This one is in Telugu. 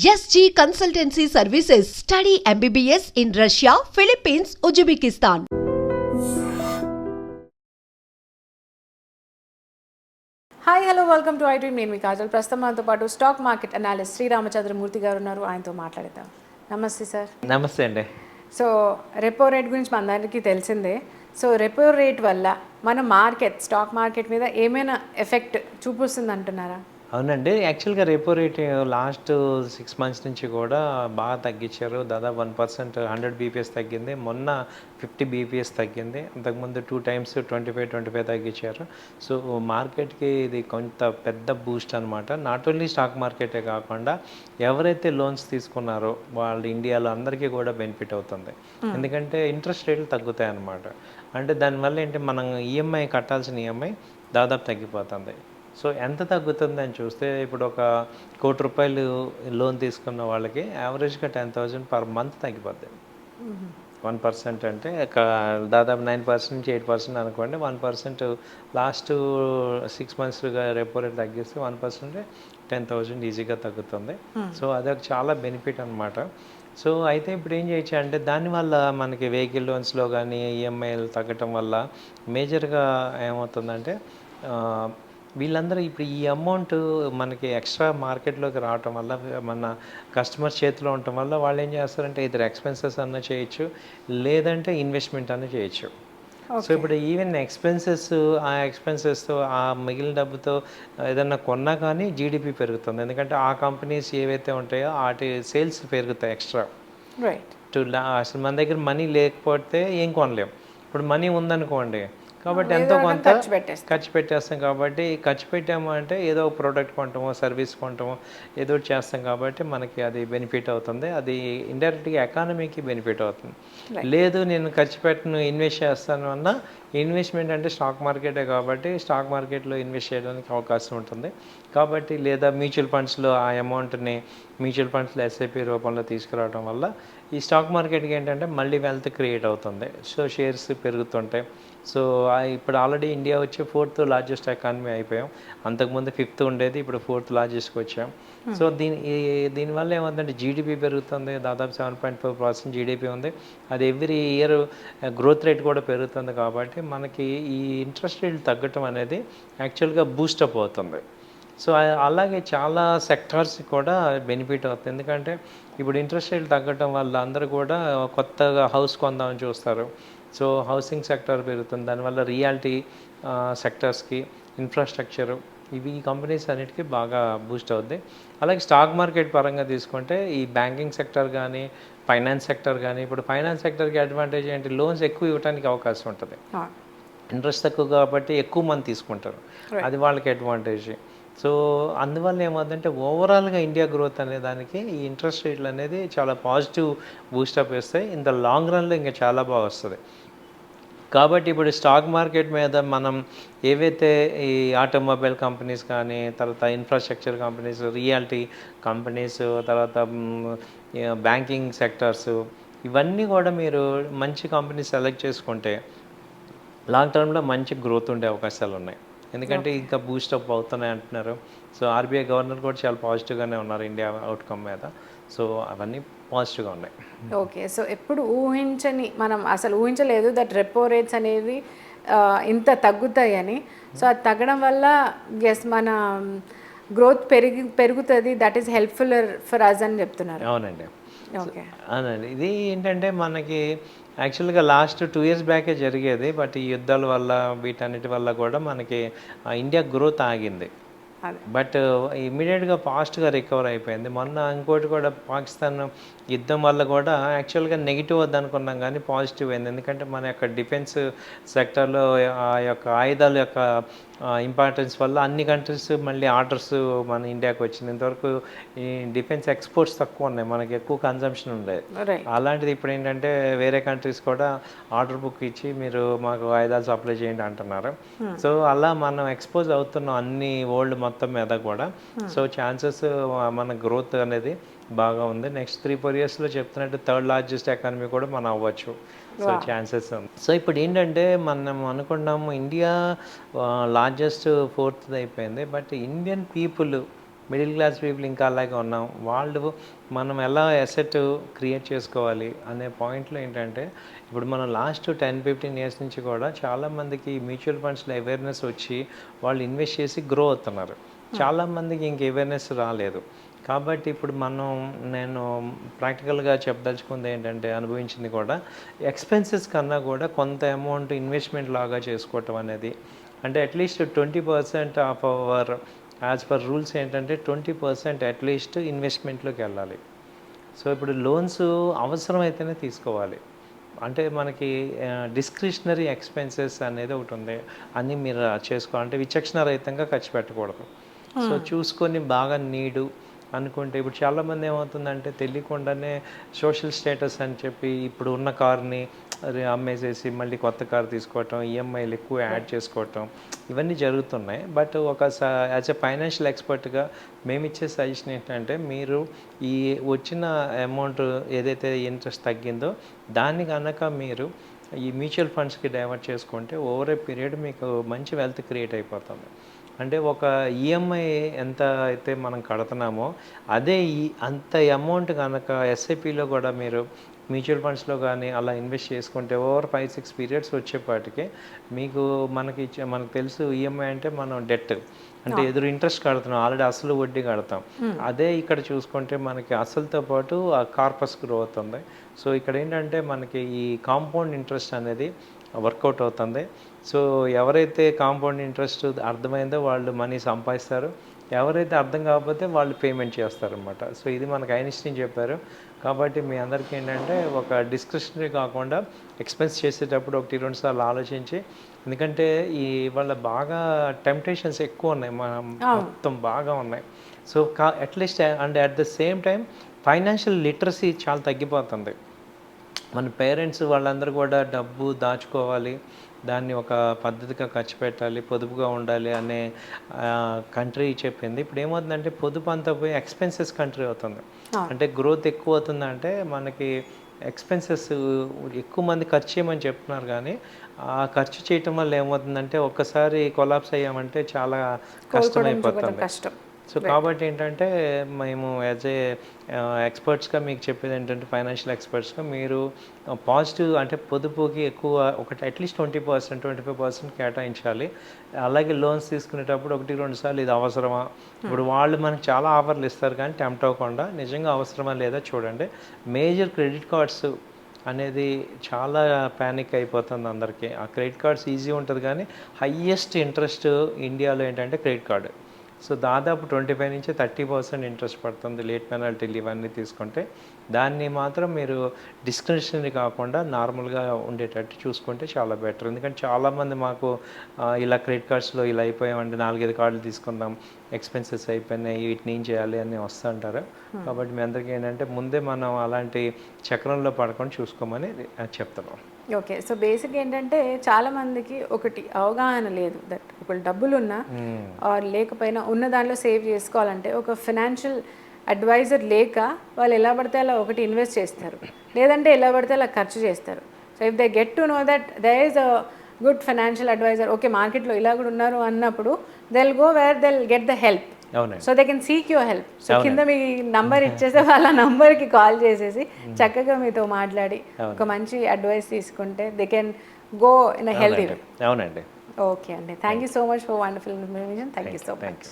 SG Consultancy Services. Study MBBS in Russia, Philippines, Uzbekistan. Hi hello welcome to I dream. నేను మీ కాజల్. ప్రస్తుతం మనతో పాటు స్టాక్ మార్కెట్ అనాలిస్ట్ శ్రీరామచంద్రమూర్తి గారు ఉన్నారు. ఆయనతో మాట్లాడతాం. నమస్తే సార్. నమస్తే అండి. సో రెపో రేట్ గురించి మనందరికీ తెలిసిందే. సో రెపో రేట్ వల్ల మన స్టాక్ మార్కెట్ మీద ఏమైనా ఎఫెక్ట్ చూపిస్తుంది అంటున్నారా? అవునండి, యాక్చువల్గా రెపో రేట్ లాస్ట్ 6 months నుంచి కూడా బాగా తగ్గించారు. దాదాపు 1%, 100 బీపీఎస్ తగ్గింది. మొన్న 50 బీపీఎస్ తగ్గింది. అంతకుముందు 2 times 25 తగ్గించారు. సో మార్కెట్కి ఇది కొంత పెద్ద బూస్ట్ అనమాట. నాట్ ఓన్లీ స్టాక్ మార్కెటే కాకుండా ఎవరైతే లోన్స్ తీసుకున్నారో వాళ్ళు ఇండియాలో అందరికీ కూడా బెనిఫిట్ అవుతుంది. ఎందుకంటే ఇంట్రెస్ట్ రేట్లు తగ్గుతాయి అన్నమాట. అంటే దానివల్ల ఏంటి, మనం ఈఎంఐ కట్టాల్సిన ఈఎంఐ దాదాపు తగ్గిపోతుంది. సో ఎంత తగ్గుతుంది అని చూస్తే, ఇప్పుడు ఒక ₹1,00,00,000 లోన్ తీసుకున్న వాళ్ళకి యావరేజ్గా 10,000 పర్ మంత్ తగ్గిపోద్ది. 1% అంటే దాదాపు 9% నుంచి 8% అనుకోండి. 1% లాస్ట్ 6 monthsగా రెపో రేట్ తగ్గిస్తే 1% 10,000 ఈజీగా తగ్గుతుంది. సో అదొక చాలా బెనిఫిట్ అనమాట. సో అయితే ఇప్పుడు ఏం చేయొచ్చు అంటే, దానివల్ల మనకి వెహికల్ లోన్స్లో కానీ ఈఎంఐలు తగ్గటం వల్ల మేజర్గా ఏమవుతుందంటే, వీళ్ళందరూ ఇప్పుడు ఈ అమౌంట్ మనకి ఎక్స్ట్రా మార్కెట్లోకి రావటం వల్ల, మన కస్టమర్ చేతిలో ఉండటం వల్ల వాళ్ళు ఏం చేస్తారంటే ఇద్దరు ఎక్స్పెన్సెస్ అన్న చేయొచ్చు, లేదంటే ఇన్వెస్ట్మెంట్ అన్న చేయొచ్చు. సో ఇప్పుడు ఈవెన్ ఆ ఎక్స్పెన్సెస్తో ఆ మిగిలిన డబ్బుతో ఏదన్నా కొన్నా కానీ జీడిపి పెరుగుతుంది. ఎందుకంటే ఆ కంపెనీస్ ఏవైతే ఉంటాయో వాటి సేల్స్ పెరుగుతాయి ఎక్స్ట్రా. అసలు మన దగ్గర మనీ లేకపోతే ఏం కొనలేం. ఇప్పుడు మనీ ఉందనుకోండి, కాబట్టి ఎంతో కొంత ఖర్చు పెట్టేస్తాం. కాబట్టి ఖర్చు పెట్టాము అంటే ఏదో ఒక ప్రోడక్ట్ కొంటామో, సర్వీస్ కొంటామో, ఏదో ఒకటి చేస్తాం. కాబట్టి మనకి అది బెనిఫిట్ అవుతుంది. అది ఇండైరెక్ట్గా ఎకానమీకి బెనిఫిట్ అవుతుంది. లేదు నేను ఖర్చు పెట్టను, ఇన్వెస్ట్ చేస్తాను అన్న, ఇన్వెస్ట్మెంట్ అంటే స్టాక్ మార్కెటే కాబట్టి స్టాక్ మార్కెట్లో ఇన్వెస్ట్ చేయడానికి అవకాశం ఉంటుంది. కాబట్టి లేదా మ్యూచువల్ ఫండ్స్లో ఆ అమౌంట్ని మ్యూచువల్ ఫండ్స్లో ఎస్ఐపి రూపంలో తీసుకురావడం వల్ల ఈ స్టాక్ మార్కెట్కి ఏంటంటే మళ్ళీ వెల్త్ క్రియేట్ అవుతుంది. సో షేర్స్ పెరుగుతుంటాయి. సో ఇప్పుడు ఆల్రెడీ ఇండియా వచ్చి 4th largest ఎకానమీ అయిపోయాం. అంతకుముందు 5th ఉండేది, ఇప్పుడు 4th largestకి వచ్చాం. సో దీనివల్ల ఏమవుతుందంటే జీడిపి పెరుగుతుంది. దాదాపు 7.4% జీడిపి ఉంది. అది ఎవ్రీ ఇయర్ గ్రోత్ రేట్ కూడా పెరుగుతుంది. కాబట్టి మనకి ఈ ఇంట్రెస్ట్ రేట్లు తగ్గటం అనేది యాక్చువల్గా బూస్టప్ అవుతుంది. సో అలాగే చాలా సెక్టార్స్ కూడా బెనిఫిట్ అవుతుంది. ఎందుకంటే ఇప్పుడు ఇంట్రెస్ట్ రేట్లు తగ్గటం వల్ల అందరూ కూడా కొత్తగా హౌస్ కొందామని చూస్తారు. సో హౌసింగ్ సెక్టర్ పెరుగుతుంది. దానివల్ల రియాలిటీ సెక్టర్స్కి, ఇన్ఫ్రాస్ట్రక్చరు, ఈ కంపెనీస్ అన్నిటికీ బాగా బూస్ట్ అవుద్ది. అలాగే స్టాక్ మార్కెట్ పరంగా తీసుకుంటే ఈ బ్యాంకింగ్ సెక్టర్ కానీ, ఫైనాన్స్ సెక్టర్ కానీ, ఇప్పుడు ఫైనాన్స్ సెక్టర్కి అడ్వాంటేజ్ ఏంటి, లోన్స్ ఎక్కువ ఇవ్వడానికి అవకాశం ఉంటుంది. ఇంట్రెస్ట్ తక్కువ కాబట్టి ఎక్కువ మంది తీసుకుంటారు. అది వాళ్ళకి అడ్వాంటేజ్. సో అందువల్ల ఏమవుతుందంటే ఓవరాల్గా ఇండియా గ్రోత్ అనే దానికి ఈ ఇంట్రెస్ట్ రేట్లు అనేది చాలా పాజిటివ్ బూస్టప్ వేస్తాయి. ఇన్ ద లాంగ్ రన్లో ఇంకా చాలా బాగా వస్తుంది. కాబట్టి ఇప్పుడు స్టాక్ మార్కెట్ మీద మనం ఏవైతే ఈ ఆటోమొబైల్ కంపెనీస్ కానీ, తర్వాత ఇన్ఫ్రాస్ట్రక్చర్ కంపెనీస్, రియాలిటీ కంపెనీస్, తర్వాత బ్యాంకింగ్ సెక్టర్స్, ఇవన్నీ కూడా మీరు మంచి కంపెనీస్ సెలెక్ట్ చేసుకుంటే లాంగ్ టర్మ్లో మంచి గ్రోత్ ఉండే అవకాశాలు ఉన్నాయి. ఎందుకంటే ఇంకా బూస్టప్ అవుతున్నాయి అంటున్నారు. సో ఆర్బీఐ గవర్నర్ కూడా చాలా పాజిటివ్గానే ఉన్నారు ఇండియా అవుట్కమ్ మీద. సో అవన్నీ పాజిటివ్గా ఉన్నాయి. ఓకే. సో ఎప్పుడు మనం అసలు ఊహించలేదు దట్ రెపో రేట్స్ అనేవి ఇంత తగ్గుతాయని. సో అది తగ్గడం వల్ల మన గ్రోత్ పెరుగుతుంది. That is helpful for us అని చెప్తున్నారు. అవునండి. ఓకే. అవునండి. ఇది ఏంటంటే మనకి యాక్చువల్గా లాస్ట్ 2 years బ్యాకే జరిగేది. బట్ ఈ యుద్ధాల వల్ల వీటన్నిటి వల్ల కూడా మనకి ఇండియా గ్రోత్ ఆగింది. బట్ ఇమీడియట్గా ఫాస్ట్గా రికవర్ అయిపోయింది. మొన్న ఇంకోటి కూడా పాకిస్తాన్ యుద్ధం వల్ల కూడా యాక్చువల్గా నెగిటివ్ వద్దనుకున్నాం, కానీ పాజిటివ్ అయింది. ఎందుకంటే మన యొక్క డిఫెన్స్ సెక్టర్లో ఆ యొక్క ఆయుధాల యొక్క ఇంపార్టెన్స్ వల్ల అన్ని కంట్రీస్ మళ్ళీ ఆర్డర్స్ మన ఇండియాకి వచ్చింది. ఇంతవరకు ఈ డిఫెన్స్ ఎక్స్పోర్ట్స్ తక్కువ ఉన్నాయి, మనకి ఎక్కువ కన్జంప్షన్ ఉండేది. అలాంటిది ఇప్పుడు ఏంటంటే వేరే కంట్రీస్ కూడా ఆర్డర్ బుక్ ఇచ్చి మీరు మాకు ఆయుధాలు సప్లై చేయండి అంటున్నారు. సో అలా మనం ఎక్స్పోజ్ అవుతున్నాం అన్ని వరల్డ్ మొత్తం మీద కూడా. సో ఛాన్సెస్ మన గ్రోత్ అనేది బాగా ఉంది. నెక్స్ట్ 3-4 yearsలో చెప్తున్నట్టు 3rd largest ఎకానమీ కూడా మనం అవ్వచ్చు. సో ఛాన్సెస్ ఉంది. సో ఇప్పుడు ఏంటంటే మనం అనుకున్నాము ఇండియా లార్జెస్ట్ 4th అయిపోయింది. But Indian people middle class people ఇంకా అలాగే ఉన్నాం. వాళ్ళు మనం ఎలా అసెట్ క్రియేట్ చేసుకోవాలి అనే పాయింట్లో ఏంటంటే, ఇప్పుడు మనం లాస్ట్ 10-15 ఇయర్స్ నుంచి కూడా చాలామందికి మ్యూచువల్ ఫండ్స్లో అవేర్నెస్ వచ్చి వాళ్ళు ఇన్వెస్ట్ చేసి గ్రో అవుతున్నారు. చాలామందికి ఇంక అవేర్నెస్ రాలేదు. కాబట్టి ఇప్పుడు నేను ప్రాక్టికల్గా చెప్పదలుచుకుంది ఏంటంటే, అనుభవించింది కూడా ఎక్స్పెన్సెస్ కన్నా కూడా కొంత అమౌంట్ ఇన్వెస్ట్మెంట్ లాగా చేసుకోవటం అనేది, అంటే at least 20% of our as per rules ఏంటంటే 20% అట్లీస్ట్ ఇన్వెస్ట్మెంట్లోకి వెళ్ళాలి. సో ఇప్పుడు లోన్స్ అవసరమైతేనే తీసుకోవాలి. అంటే మనకి డిస్క్రిషనరీ ఎక్స్పెన్సెస్ అనేది ఒకటి ఉంది, అన్నీ మీరు చేసుకోవాలంటే విచక్షణ రహితంగా ఖర్చు పెట్టకూడదు. సో చూసుకొని బాగా నీడు అనుకుంటే, ఇప్పుడు చాలామంది ఏమవుతుందంటే తెలియకుండానే సోషల్ స్టేటస్ అని చెప్పి ఇప్పుడు ఉన్న కార్ని అమ్మేసేసి మళ్ళీ కొత్త కారు తీసుకోవటం, ఈఎంఐలు ఎక్కువ యాడ్ చేసుకోవటం, ఇవన్నీ జరుగుతున్నాయి. బట్ యాజ్ ఎ ఫైనాన్షియల్ ఎక్స్పర్ట్గా మేము ఇచ్చే సజెషన్ ఏంటంటే, మీరు ఈ వచ్చిన అమౌంట్ ఏదైతే ఇంట్రెస్ట్ తగ్గిందో దాన్ని కనుక మీరు ఈ మ్యూచువల్ ఫండ్స్కి డైవర్ట్ చేసుకుంటే ఓవర్ ఏ పీరియడ్ మీకు మంచి వెల్త్ క్రియేట్ అయిపోతుంది. అంటే ఒక ఈఎంఐ ఎంత అయితే మనం కడుతున్నామో అదే అంత అమౌంట్ కనుక ఎస్ఐపిలో కూడా మీరు మ్యూచువల్ ఫండ్స్లో కానీ అలా ఇన్వెస్ట్ చేసుకుంటే ఓవర్ 5-6 పీరియడ్స్ వచ్చేపాటికి మీకు మనకు తెలుసు ఈఎంఐ అంటే మనం డెట్ అంటే ఎదురు ఇంట్రెస్ట్ కడుతున్నాం, ఆల్రెడీ అసలు వడ్డీ కడతాం. అదే ఇక్కడ చూసుకుంటే మనకి అసలుతో పాటు ఆ కార్పస్ గ్రో అవుతుంది. సో ఇక్కడ ఏంటంటే మనకి ఈ కాంపౌండ్ ఇంట్రెస్ట్ అనేది వర్కౌట్ అవుతుంది. సో ఎవరైతే కాంపౌండ్ ఇంట్రెస్ట్ అర్థమైందో వాళ్ళు మనీ సంపాదిస్తారు, ఎవరైతే అర్థం కాకపోతే వాళ్ళు పేమెంట్ చేస్తారనమాట. సో ఇది మనకు ఐన్స్టీన్ చెప్పారు. కాబట్టి మీ అందరికీ ఏంటంటే ఒక డిస్క్రిషనరీ కాకుండా ఎక్స్పెన్స్ చేసేటప్పుడు 1-2 సార్లు ఆలోచించి, ఎందుకంటే ఇవాళ బాగా టెంప్టేషన్స్ ఎక్కువ ఉన్నాయి, మొత్తం బాగా ఉన్నాయి. So at least and at the same time financial literacy చాలా తగ్గిపోతుంది. మన పేరెంట్స్ వాళ్ళందరూ కూడా డబ్బు దాచుకోవాలి, దాన్ని ఒక పద్ధతిగా ఖర్చు పెట్టాలి, పొదుపుగా ఉండాలి అనే కంట్రీ చెప్పింది. ఇప్పుడు ఏమవుతుందంటే పొదుపు అంతా పోయి ఎక్స్పెన్సెస్ కంట్రీ అవుతుంది. అంటే గ్రోత్ ఎక్కువ అవుతుందంటే మనకి ఎక్స్పెన్సెస్ ఎక్కువ మంది ఖర్చు చేయమని చెప్తున్నారు, కానీ ఆ ఖర్చు చేయటం వల్ల ఏమవుతుందంటే ఒక్కసారి కొలాప్స్ అయ్యామంటే చాలా కష్టమైపోతుంది. సో కాబట్టి ఏంటంటే మేము యాజ్ ఏ ఎక్స్పర్ట్స్గా మీకు చెప్పేది ఏంటంటే, ఫైనాన్షియల్ ఎక్స్పర్ట్స్గా మీరు పాజిటివ్ అంటే పొదుపుకి ఎక్కువ అట్లీస్ట్ 20-25% కేటాయించాలి. అలాగే లోన్స్ తీసుకునేటప్పుడు 1-2 సార్లు ఇది అవసరమా, ఇప్పుడు వాళ్ళు మనకు చాలా ఆఫర్లు ఇస్తారు కానీ టెంప్ట్ అవ్వకుండా నిజంగా అవసరమా లేదా చూడండి. మేజర్ క్రెడిట్ కార్డ్స్ అనేది చాలా ప్యానిక్ అయిపోతుంది అందరికీ. ఆ క్రెడిట్ కార్డ్స్ ఈజీ ఉంటుంది కానీ హయ్యెస్ట్ ఇంట్రెస్ట్ ఇండియాలో ఏంటంటే క్రెడిట్ కార్డు. సో దాదాపు 25-30% ఇంట్రెస్ట్ పడుతుంది, లేట్ పెనాల్టీలు ఇవన్నీ తీసుకుంటే. దాన్ని మాత్రం మీరు డిస్క్రిషనరీ కాకుండా నార్మల్గా ఉండేటట్టు చూసుకుంటే చాలా బెటర్. ఎందుకంటే చాలామంది మాకు ఇలా క్రెడిట్ కార్డ్స్లో ఇలా అయిపోయామంటే 4-5 కార్డులు తీసుకుందాం, ఎక్స్పెన్సెస్ అయిపోయినాయి, వీటిని ఏం చేయాలి అని వస్తుంటారు. కాబట్టి మీ అందరికీ ఏంటంటే ముందే మనం అలాంటి చక్రంలో పడకుండా చూసుకోమని చెప్తున్నాం. ఓకే, సో బేసిక్ ఏంటంటే చాలామందికి ఒకటి అవగాహన లేదు, దట్ ఒకళ్ళు డబ్బులున్నా లేకపోయినా ఉన్న దాంట్లో సేవ్ చేసుకోవాలంటే ఒక ఫినాన్షియల్ అడ్వైజర్ లేక వాళ్ళు ఎలా పడితే అలా ఒకటి ఇన్వెస్ట్ చేస్తారు, లేదంటే ఎలా పడితే అలా ఖర్చు చేస్తారు. So if they get to know that there is a good financial advisor, okay మార్కెట్లో ఇలా కూడా ఉన్నారు అన్నప్పుడు they will go where they will get the help. So they can seek your help. So కింద మీ నంబర్ ఇచ్చేస్తే వాళ్ళ నంబర్కి కాల్ చేసేసి చక్కగా మీతో మాట్లాడి ఒక మంచి అడ్వైస్ తీసుకుంటే they can go in a healthy way. అవునండి. ఓకే అండి, thank you so much for wonderful information. Thank you so much.